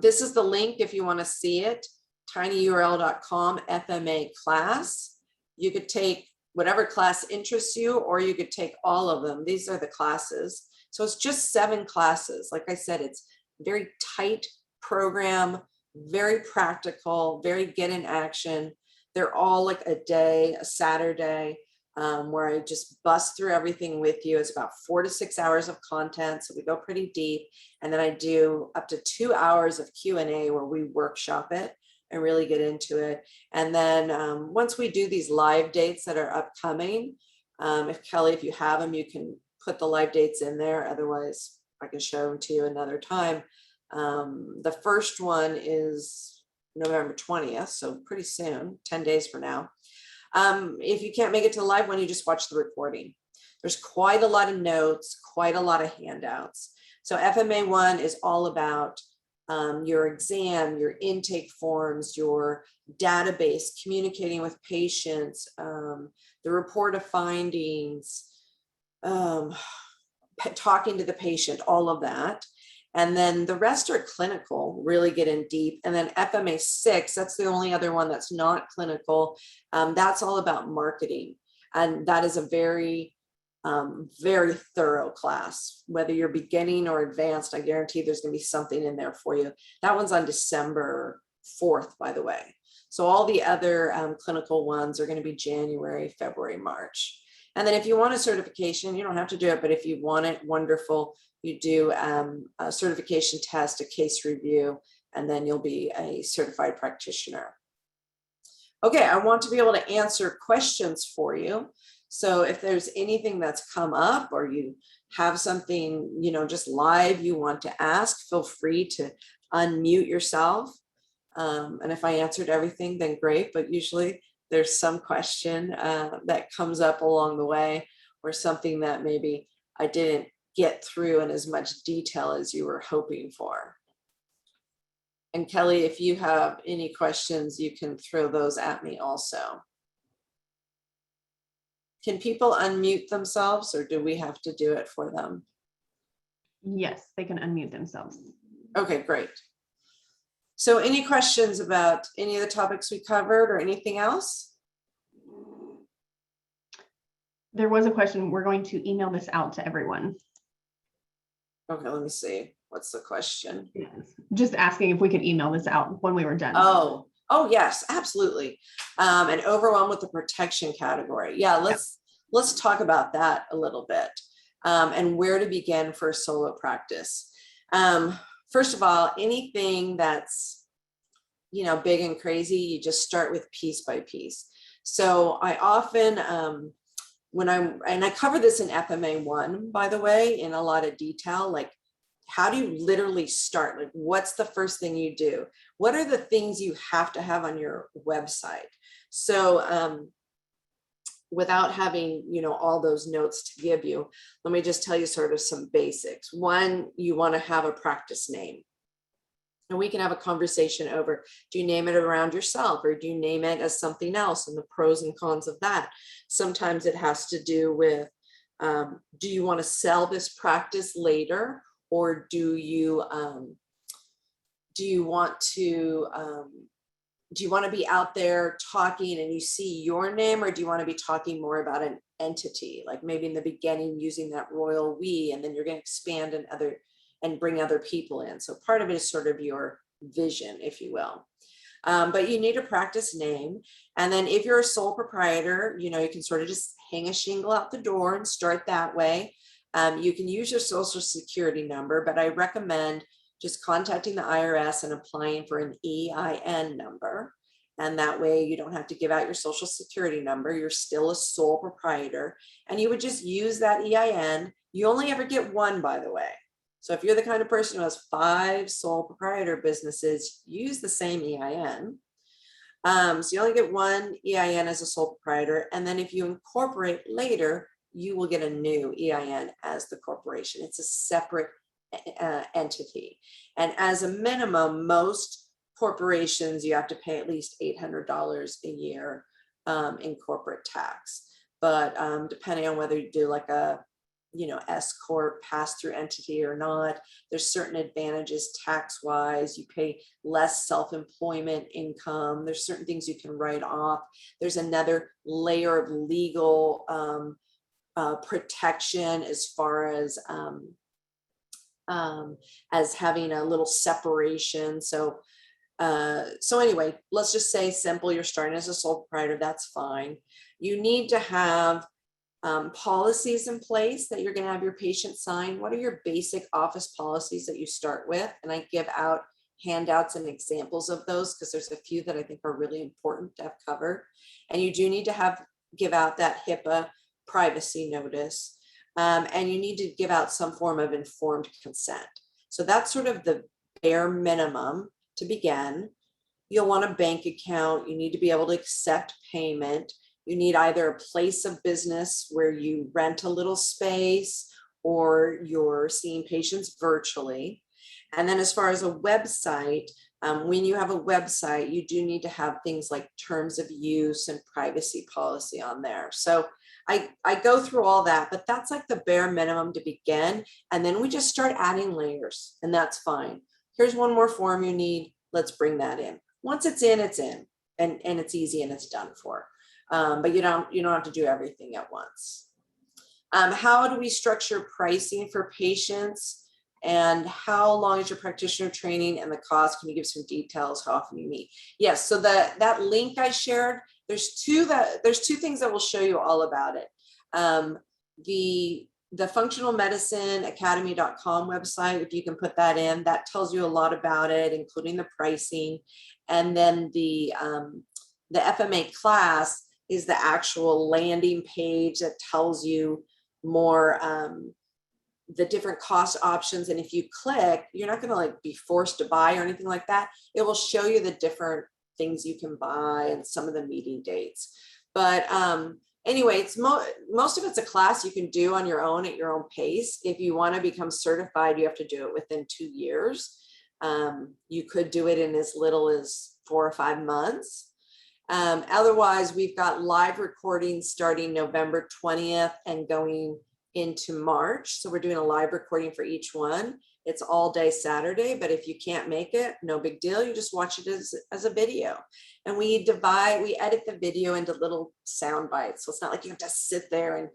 this is the link if you want to see it, tinyurl.com FMA class. You could take whatever class interests you, or you could take all of them. These are the classes. So it's just 7 classes. Like I said, it's a very tight program, very practical, very get in action. They're all like a day, a Saturday, where I just bust through everything with you. It's about 4 to 6 hours of content, so we go pretty deep. And then I do up to 2 hours of Q&A where we workshop it and really get into it. And then once we do these live dates that are upcoming, if Kelly, if you have them, you can put the live dates in there. Otherwise, I can show them to you another time. The first one is November 20th, so pretty soon, 10 days from now. If you can't make it to the live one, you just watch the recording. There's quite a lot of notes, quite a lot of handouts. So FMA 1 is all about your exam, your intake forms, your database, communicating with patients, the report of findings, talking to the patient, all of that. And then the rest are clinical, really get in deep. And then FMA 6, that's the only other one that's not clinical. That's all about marketing. And that is a very, very thorough class. Whether you're beginning or advanced, I guarantee there's going to be something in there for you. That one's on December 4th, by the way. So all the other clinical ones are going to be January, February, March. And then if you want a certification, you don't have to do it, but if you want it, wonderful. You do a certification test, a case review, and then you'll be a certified practitioner. Okay, I want to be able to answer questions for you. So if there's anything that's come up, or you have something, you know, just live you want to ask, feel free to unmute yourself. And if I answered everything, then great, but usually there's some question that comes up along the way, or something that maybe I didn't get through in as much detail as you were hoping for. And Kelly, if you have any questions, you can throw those at me also. Can people unmute themselves, or do we have to do it for them? Yes, they can unmute themselves. Okay, great. So any questions about any of the topics we covered or anything else? There was a question. We're going to email this out to everyone. Okay, let me see. What's the question? Yes. Just asking if we could email this out when we were done. Oh yes, absolutely. And overwhelmed with the protection category. Yeah, let's talk about that a little bit. And where to begin for solo practice. First of all, anything that's, you know, big and crazy, you just start with piece by piece. So I often, and I cover this in FMA 1, by the way, in a lot of detail, like how do you literally start? Like, what's the first thing you do? What are the things you have to have on your website? So without having, you know, all those notes to give you, let me just tell you sort of some basics. One, you want to have a practice name. And we can have a conversation over, do you name it around yourself or do you name it as something else, and the pros and cons of that? Sometimes it has to do with, do you want to sell this practice later, or do you want to be out there talking and you see your name, or do you want to be talking more about an entity, like maybe in the beginning using that royal we, and then you're going to expand and bring other people in. So part of it is sort of your vision, if you will. But you need a practice name. And then if you're a sole proprietor, you know, you can sort of just hang a shingle out the door and start that way. You can use your social security number, but I recommend just contacting the IRS and applying for an EIN number. And that way you don't have to give out your social security number. You're still a sole proprietor, and you would just use that EIN. You only ever get one, by the way. So if you're the kind of person who has 5 sole proprietor businesses, use the same EIN. So you only get one EIN as a sole proprietor. And then if you incorporate later, you will get a new EIN as the corporation. It's a separate entity. And as a minimum, most corporations, you have to pay at least $800 a year in corporate tax. But depending on whether you do like a, you know, S corp pass-through entity or not, there's certain advantages tax-wise. You pay less self-employment income. There's certain things you can write off. There's another layer of legal protection as far as having a little separation. So anyway, let's just say simple, you're starting as a sole proprietor, that's fine. You need to have policies in place that you're going to have your patient sign. What are your basic office policies that you start with? And I give out handouts and examples of those because there's a few that I think are really important to have covered. And you do need to give out that HIPAA privacy notice. And you need to give out some form of informed consent. So that's sort of the bare minimum to begin. You'll want a bank account. You need to be able to accept payment. You need either a place of business where you rent a little space, or you're seeing patients virtually. And then as far as a website, when you have a website, you do need to have things like terms of use and privacy policy on there. So I go through all that, but that's like the bare minimum to begin. And then we just start adding layers, and that's fine. Here's one more form you need. Let's bring that in. Once it's in, and it's easy and it's done for. But you don't have to do everything at once. How do we structure pricing for patients? And how long is your practitioner training and the cost? Can you give some details? How often you meet? Yes. So that link I shared, there's two things that will show you all about it. The Functional Medicine Academy.com website, if you can put that in, that tells you a lot about it, including the pricing. And then the FMA class is the actual landing page that tells you more the different cost options. And if you click, you're not going to like be forced to buy or anything like that. It will show you the different things you can buy and some of the meeting dates. But anyway, it's most of it's a class you can do on your own at your own pace. If you want to become certified, you have to do it within 2 years. You could do it in as little as 4 or 5 months. Otherwise, we've got live recordings starting November 20th and going into March. So we're doing a live recording for each one. It's all day Saturday, but if you can't make it, no big deal. You just watch it as a video. And we edit the video into little sound bites. So it's not like you have to sit there and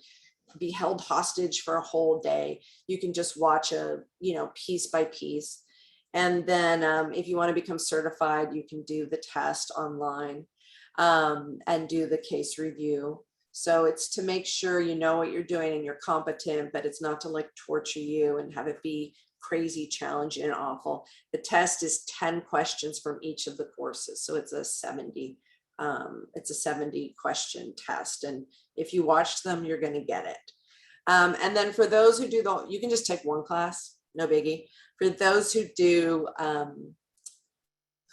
be held hostage for a whole day. You can just watch piece by piece. And then if you want to become certified, you can do the test online and do the case review. So it's to make sure you know what you're doing and you're competent, but it's not to like torture you and have it be crazy, challenging, and awful. The test is 10 questions from each of the courses. So it's a 70 question test. And if you watch them, you're going to get it. And then for those who do you can just take one class, no biggie. For those who do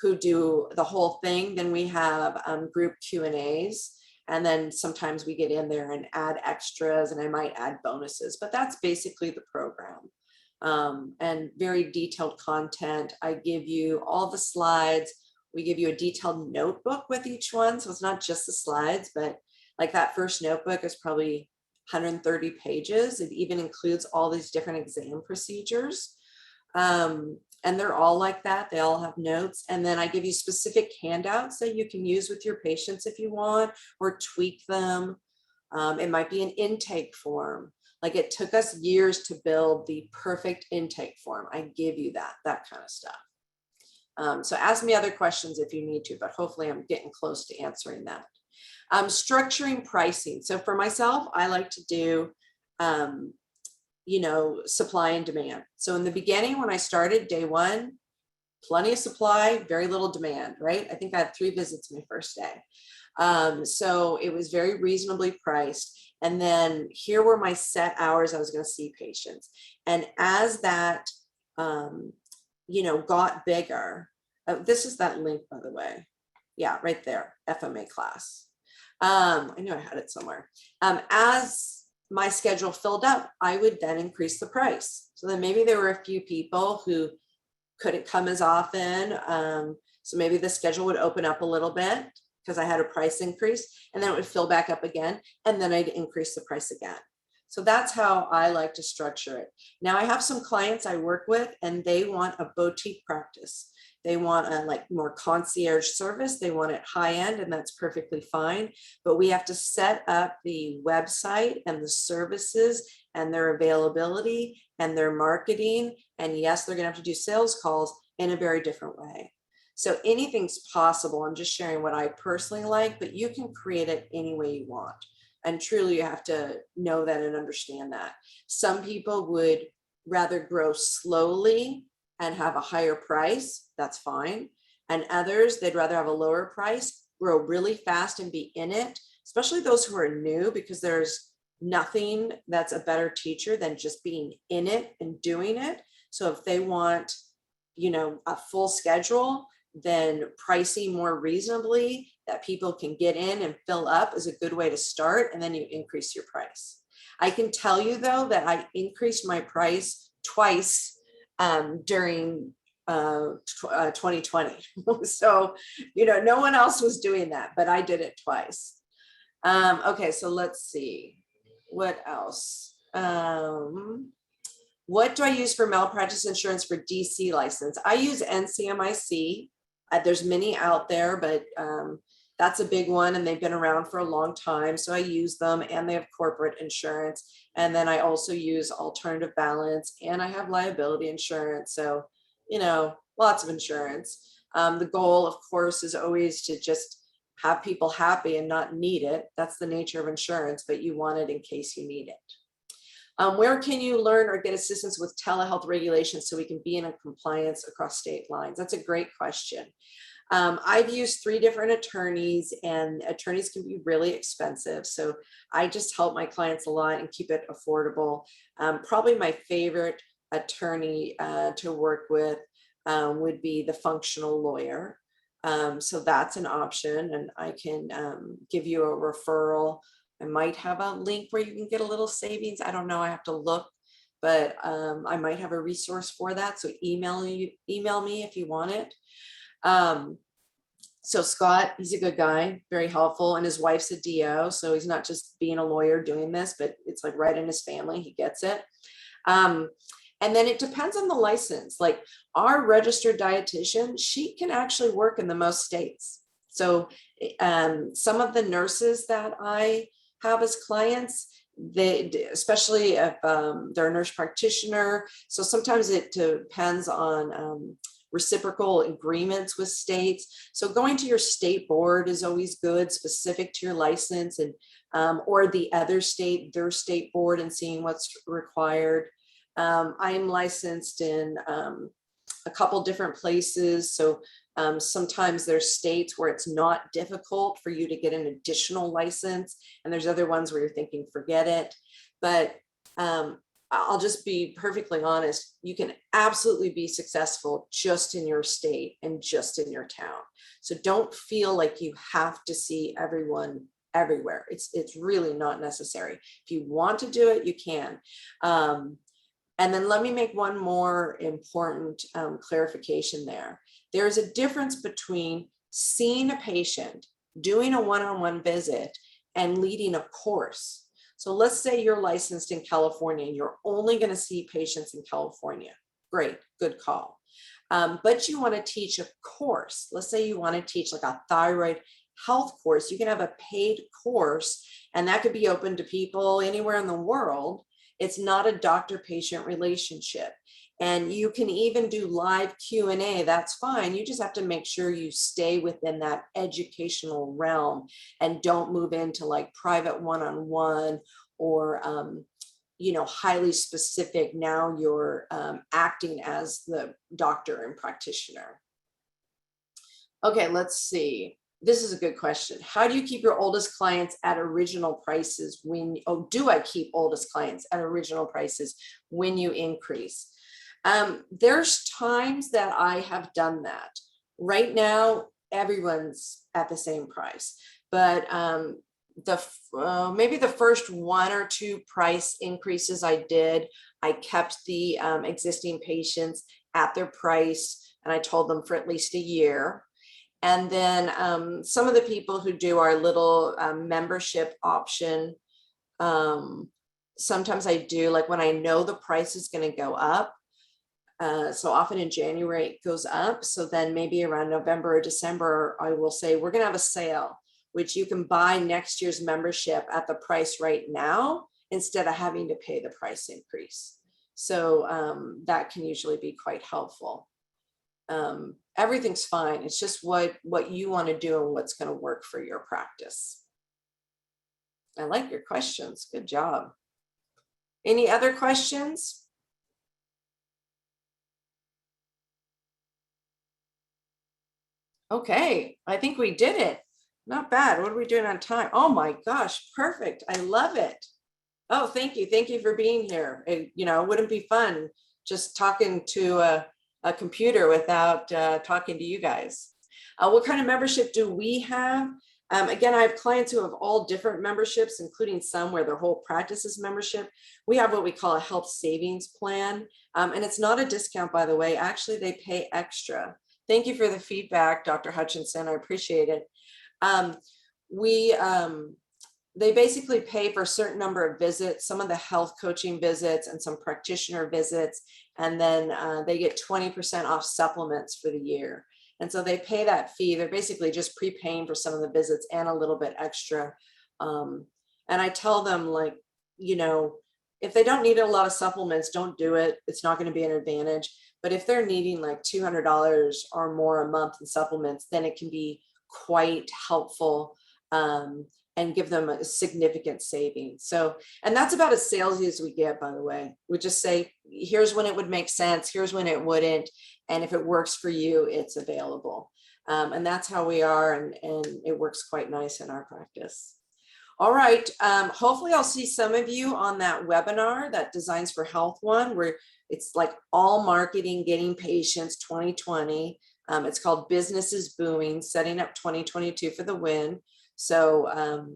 the whole thing, then we have group Q&As. And then sometimes we get in there and add extras, and I might add bonuses, but that's basically the program. And very detailed content. I give you all the slides. We give you a detailed notebook with each one. So it's not just the slides, but like that first notebook is probably 130 pages. It even includes all these different exam procedures. And they're all like that. They all have notes. And then I give you specific handouts that you can use with your patients if you want, or tweak them. It might be an intake form. Like it took us years to build the perfect intake form. I give you that kind of stuff. So ask me other questions if you need to, but hopefully I'm getting close to answering that. Structuring pricing. So for myself, I like to do supply and demand. So in the beginning, when I started day one, plenty of supply, very little demand, right? I think I had 3 visits my first day. So it was very reasonably priced. And then here were my set hours I was going to see patients. And as that, got bigger, this is that link, by the way. Yeah, right there, FMA class. I knew I had it somewhere. As my schedule filled up, I would then increase the price. So then maybe there were a few people who couldn't come as often. So maybe the schedule would open up a little bit because I had a price increase, and then it would fill back up again. And then I'd increase the price again. So that's how I like to structure it. Now I have some clients I work with and they want a boutique practice. They want a more concierge service. They want it high end, and that's perfectly fine. But we have to set up the website and the services and their availability and their marketing. And yes, they're going to have to do sales calls in a very different way. So anything's possible. I'm just sharing what I personally like, but you can create it any way you want. And truly, you have to know that and understand that. Some people would rather grow slowly and have a higher price. That's fine. And others, they'd rather have a lower price, grow really fast and be in it, especially those who are new, because there's nothing that's a better teacher than just being in it and doing it. So if they want, a full schedule, then pricing more reasonably that people can get in and fill up is a good way to start. And then you increase your price. I can tell you though, that I increased my price twice during 2020. So, no one else was doing that, but I did it twice. Okay, so let's see. What else? What do I use for malpractice insurance for DC license? I use NCMIC. There's many out there, but that's a big one, and they've been around for a long time. So I use them, and they have corporate insurance. And then I also use alternative balance, and I have liability insurance. So, lots of insurance. The goal, of course, is always to just have people happy and not need it. That's the nature of insurance, but you want it in case you need it. Where can you learn or get assistance with telehealth regulations so we can be in a compliance across state lines? That's a great question. I've used 3 different attorneys, and attorneys can be really expensive. So I just help my clients a lot and keep it affordable. Probably my favorite attorney to work with would be the functional lawyer. So that's an option, and I can give you a referral. I might have a link where you can get a little savings. I don't know, I have to look, but I might have a resource for that. So email me if you want it. So Scott, he's a good guy, very helpful, and his wife's a DO. So he's not just being a lawyer doing this, but it's like right in his family. He gets it. And then it depends on the license. Like our registered dietitian, she can actually work in the most states. So some of the nurses that I have as clients, they, especially if they're a nurse practitioner, so sometimes it depends on reciprocal agreements with states. So going to your state board is always good, specific to your license, and or the other state, their state board, and seeing what's required. I am licensed in a couple different places. So sometimes there's states where it's not difficult for you to get an additional license. And there's other ones where you're thinking, forget it. But I'll just be perfectly honest. You can absolutely be successful just in your state and just in your town. So don't feel like you have to see everyone everywhere. It's really not necessary. If you want to do it, you can. And then let me make one more important clarification there. There's a difference between seeing a patient, doing a one-on-one visit, and leading a course. So let's say you're licensed in California and you're only going to see patients in California. Great, good call. But you want to teach a course. Let's say you want to teach like a thyroid health course. You can have a paid course, and that could be open to people anywhere in the world. It's not a doctor-patient relationship. And you can even do live Q&A, that's fine. You just have to make sure you stay within that educational realm and don't move into like private one-on-one or, you know, highly specific. Now you're acting as the doctor and practitioner. Okay, let's see. This is a good question. How do you keep your oldest clients at original prices when, oh, do I keep oldest clients at original prices when you increase? There's times that I have done that. Right now, everyone's at the same price, but maybe the first 1 or 2 price increases I did, I kept the existing patients at their price, and I told them for at least a year. And then some of the people who do our little membership option, sometimes I do, like when I know the price is going to go up. So often in January it goes up. So then maybe around November or December, I will say, we're going to have a sale, which you can buy next year's membership at the price right now, instead of having to pay the price increase. So that can usually be quite helpful. Everything's fine. It's just what you want to do and what's going to work for your practice. I like your questions. Good job. Any other questions? Okay, I think we did it. Not bad. What are we doing on time? Oh my gosh, perfect. I love it. Oh, thank you. Thank you for being here. You know, it wouldn't be fun just talking to a computer without talking to you guys. What kind of membership do we have? Again, I have clients who have all different memberships, including some where their whole practice is membership. We have what we call a health savings plan. And it's not a discount, by the way. Actually, they pay extra. Thank you for the feedback, Dr. Hutchinson. I appreciate it. They basically pay for a certain number of visits, some of the health coaching visits and some practitioner visits, and then they get 20% off supplements for the year. And so they pay that fee. They're basically just prepaying for some of the visits and a little bit extra. And I tell them, like, you know, if they don't need a lot of supplements, don't do it. It's not going to be an advantage. But if they're needing like $200 or more a month in supplements, then it can be quite helpful and give them a significant savings. So, and that's about as salesy as we get, by the way. We just say, here's when it would make sense, here's when it wouldn't. And if it works for you, it's available. And that's how we are. And it works quite nice in our practice. All right. Hopefully I'll see some of you on that webinar, that Designs for Health one, where it's like all marketing, getting patients 2020. It's called Business is Booming, Setting Up 2022 for the Win. So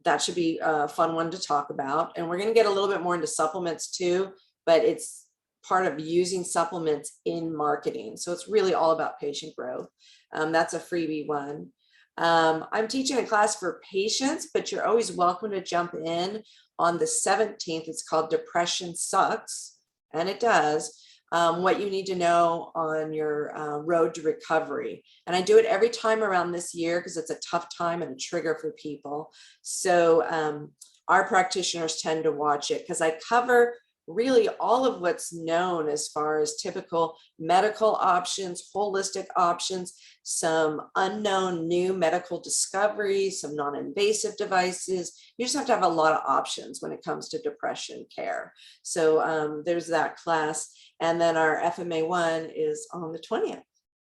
that should be a fun one to talk about. And we're going to get a little bit more into supplements too, but it's part of using supplements in marketing. So it's really all about patient growth. That's a freebie one. I'm teaching a class for patients, but you're always welcome to jump in on the 17th. It's called Depression Sucks. and it does, what you need to know on your road to recovery. And I do it every time around this year because it's a tough time and a trigger for people. So our practitioners tend to watch it because I cover really all of what's known as far as typical medical options, holistic options, some unknown new medical discoveries, some non-invasive devices. You just have to have a lot of options when it comes to depression care. So there's that class. And then our FMA1 is on the 20th.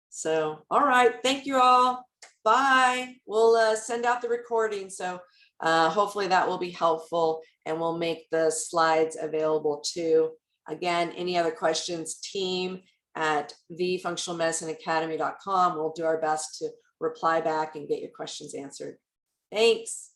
So, all right, thank you all. Bye. We'll send out the recording. So hopefully that will be helpful, and we'll make the slides available too. Again, any other questions, team@thefunctionalmedicineacademy.com. We'll do our best to reply back and get your questions answered. Thanks.